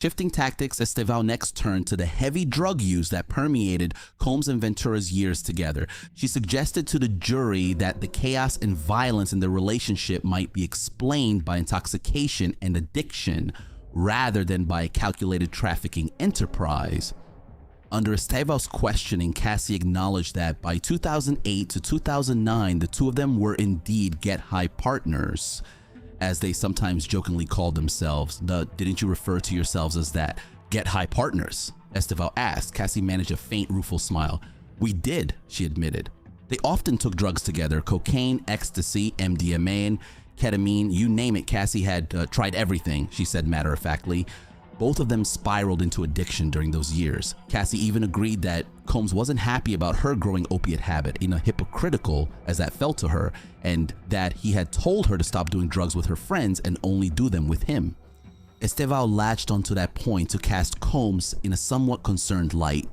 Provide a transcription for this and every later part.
Shifting tactics, Estevao next turned to the heavy drug use that permeated Combs and Ventura's years together. She suggested to the jury that the chaos and violence in their relationship might be explained by intoxication and addiction rather than by a calculated trafficking enterprise. Under Estevao's questioning, Cassie acknowledged that by 2008 to 2009, the two of them were indeed get-high partners, as they sometimes jokingly called themselves. Didn't you refer to yourselves as that? Get-high partners? Estevao asked. Cassie managed a faint, rueful smile. We did, she admitted. They often took drugs together: cocaine, ecstasy, MDMA, ketamine, you name it. Cassie had tried everything, she said matter-of-factly. Both of them spiraled into addiction during those years. Cassie even agreed that Combs wasn't happy about her growing opiate habit, hypocritical as that felt to her, and that he had told her to stop doing drugs with her friends and only do them with him. Estevao latched onto that point to cast Combs in a somewhat concerned light.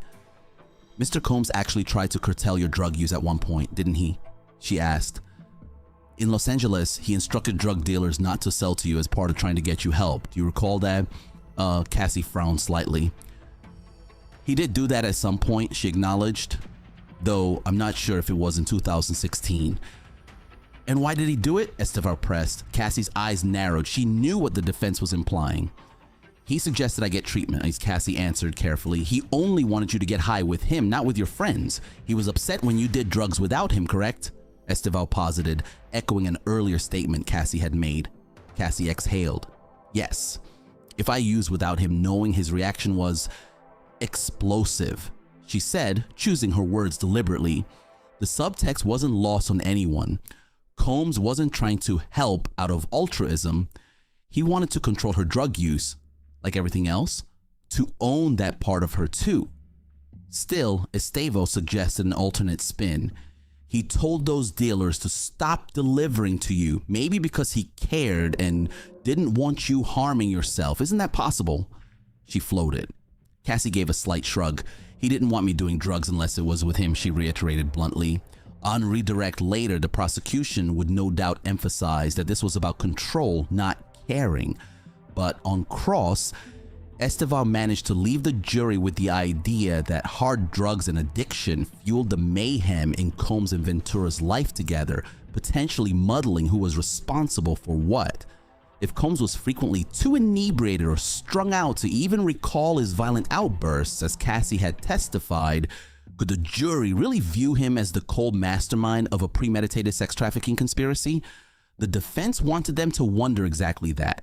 Mr. Combs actually tried to curtail your drug use at one point, didn't he? She asked. In Los Angeles, he instructed drug dealers not to sell to you as part of trying to get you help. Do you recall that? Cassie frowned slightly. He did do that at some point, she acknowledged, though I'm not sure if it was in 2016. And why did he do it? Estevao pressed. Cassie's eyes narrowed. She knew what the defense was implying. He suggested I get treatment, as Cassie answered carefully. He only wanted you to get high with him, not with your friends. He was upset when you did drugs without him, correct? Estevao posited, echoing an earlier statement Cassie had made. Cassie exhaled. Yes. If I used without him, knowing his reaction was explosive, she said, choosing her words deliberately. The subtext wasn't lost on anyone. Combs wasn't trying to help out of altruism. He wanted to control her drug use, like everything else, to own that part of her too. Still, Estevao suggested an alternate spin. He told those dealers to stop delivering to you, maybe because he cared and didn't want you harming yourself. Isn't that possible? She floated. Cassie gave a slight shrug. He didn't want me doing drugs unless it was with him, she reiterated bluntly. On redirect later, the prosecution would no doubt emphasize that this was about control, not caring. But on cross, Estevao managed to leave the jury with the idea that hard drugs and addiction fueled the mayhem in Combs and Ventura's life together, potentially muddling who was responsible for what. If Combs was frequently too inebriated or strung out to even recall his violent outbursts, as Cassie had testified, could the jury really view him as the cold mastermind of a premeditated sex trafficking conspiracy? The defense wanted them to wonder exactly that.